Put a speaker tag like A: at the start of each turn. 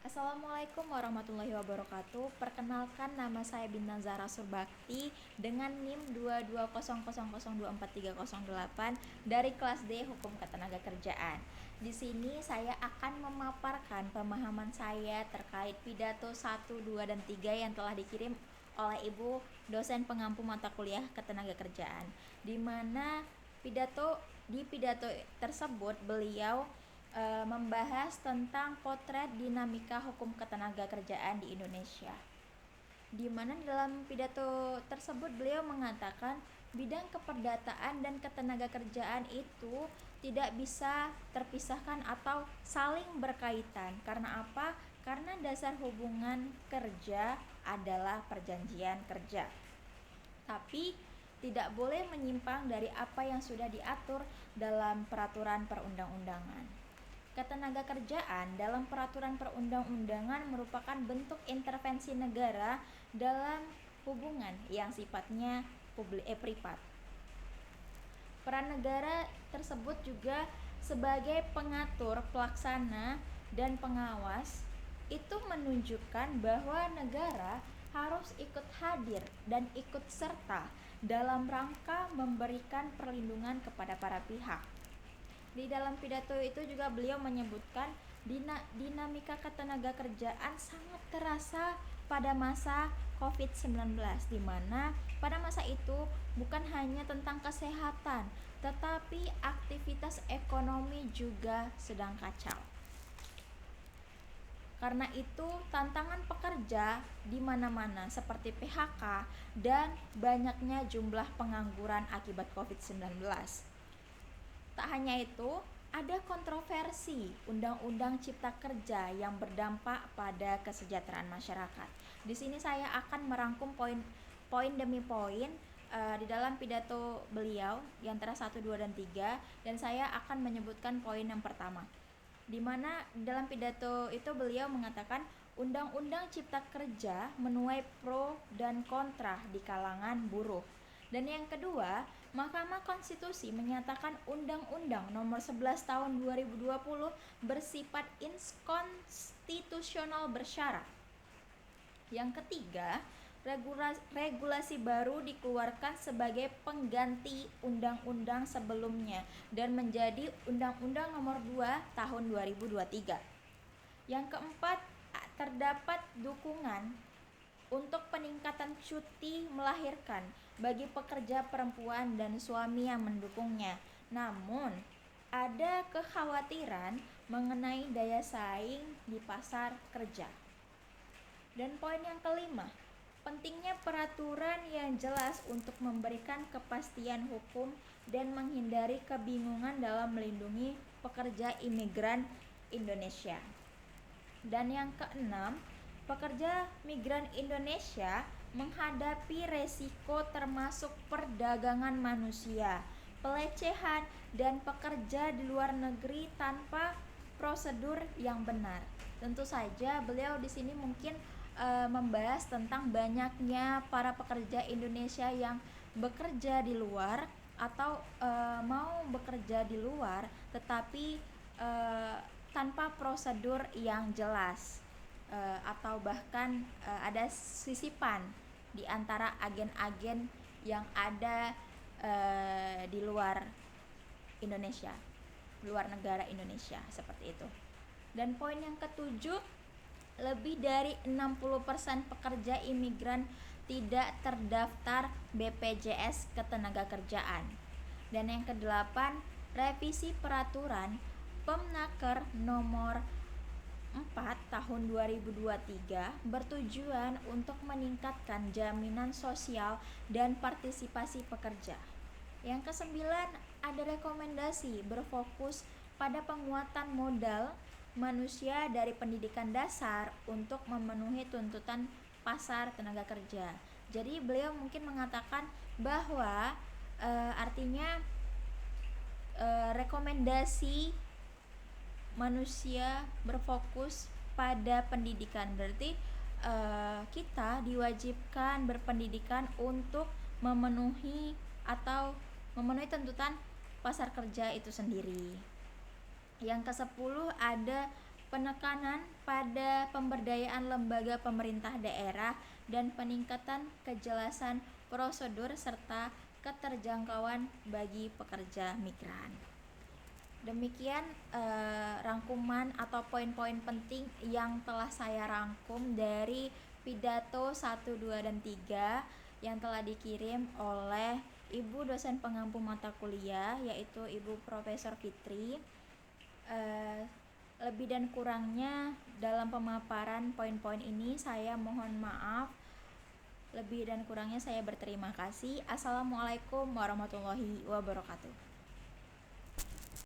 A: Assalamualaikum warahmatullahi wabarakatuh. Perkenalkan, nama saya Bintang Zahra Surbakti dengan NIM 22000243008 dari kelas D Hukum Ketenagakerjaan. Di sini saya akan memaparkan pemahaman saya terkait pidato 1, 2, dan 3 yang telah dikirim oleh Ibu dosen pengampu mata kuliah Ketenagakerjaan, di mana di pidato tersebut beliau membahas tentang potret dinamika hukum ketenagakerjaan di Indonesia, di mana dalam pidato tersebut beliau mengatakan bidang keperdataan dan ketenagakerjaan itu tidak bisa terpisahkan atau saling berkaitan. Karena apa? Karena dasar hubungan kerja adalah perjanjian kerja, tapi tidak boleh menyimpang dari apa yang sudah diatur dalam peraturan perundang-undangan. Ketenagakerjaan dalam peraturan perundang-undangan merupakan bentuk intervensi negara dalam hubungan yang sifatnya privat. Peran negara tersebut juga sebagai pengatur, pelaksana, dan pengawas itu menunjukkan bahwa negara harus ikut hadir dan ikut serta dalam rangka memberikan perlindungan kepada para pihak. Di dalam pidato itu juga beliau menyebutkan dinamika ketenagakerjaan sangat terasa pada masa COVID-19, di mana pada masa itu bukan hanya tentang kesehatan, tetapi aktivitas ekonomi juga sedang kacau. Karena itu, tantangan pekerja di mana-mana seperti PHK dan banyaknya jumlah pengangguran akibat COVID-19. Tak hanya itu, ada kontroversi Undang-Undang Cipta Kerja yang berdampak pada kesejahteraan masyarakat. Di sini saya akan merangkum poin demi poin di dalam pidato beliau di antara 1, 2, dan 3, dan saya akan menyebutkan poin yang pertama, di mana dalam pidato itu beliau mengatakan Undang-Undang Cipta Kerja menuai pro dan kontra di kalangan buruh. Dan yang kedua, Mahkamah Konstitusi menyatakan Undang-Undang Nomor 11 Tahun 2020 bersifat inkonstitusional bersyarat. Yang ketiga, regulasi baru dikeluarkan sebagai pengganti undang-undang sebelumnya dan menjadi Undang-Undang Nomor 2 Tahun 2023. Yang keempat, terdapat dukungan untuk peningkatan cuti melahirkan bagi pekerja perempuan dan suami yang mendukungnya. Namun, ada kekhawatiran mengenai daya saing di pasar kerja. Dan poin yang kelima, pentingnya peraturan yang jelas untuk memberikan kepastian hukum dan menghindari kebingungan dalam melindungi pekerja imigran Indonesia. Dan yang keenam, pekerja migran Indonesia menghadapi resiko termasuk perdagangan manusia, pelecehan, dan pekerja di luar negeri tanpa prosedur yang benar. Tentu saja beliau di sini mungkin membahas tentang banyaknya para pekerja Indonesia yang bekerja di luar atau mau bekerja di luar tetapi tanpa prosedur yang jelas, atau bahkan ada sisipan di antara agen-agen yang ada di luar Indonesia, luar negara Indonesia, seperti itu. Dan poin yang ketujuh, lebih dari 60% pekerja imigran tidak terdaftar BPJS Ketenagakerjaan. Dan yang kedelapan, revisi peraturan Permenaker Nomor 4 Tahun 2023 bertujuan untuk meningkatkan jaminan sosial dan partisipasi pekerja. Yang kesembilan, ada rekomendasi berfokus pada penguatan modal manusia dari pendidikan dasar untuk memenuhi tuntutan pasar tenaga kerja. Jadi beliau mungkin mengatakan bahwa artinya rekomendasi manusia berfokus pada pendidikan, berarti kita diwajibkan berpendidikan untuk memenuhi tuntutan pasar kerja itu sendiri. Yang ke-10, ada penekanan pada pemberdayaan lembaga pemerintah daerah, dan peningkatan kejelasan prosedur serta keterjangkauan bagi pekerja migran. Demikian rangkuman atau poin-poin penting yang telah saya rangkum dari pidato 1, 2, dan 3 yang telah dikirim oleh Ibu dosen pengampu mata kuliah, yaitu Ibu Profesor Fitri. Lebih dan kurangnya dalam pemaparan poin-poin ini saya mohon maaf. Lebih dan kurangnya saya berterima kasih. Assalamualaikum warahmatullahi wabarakatuh.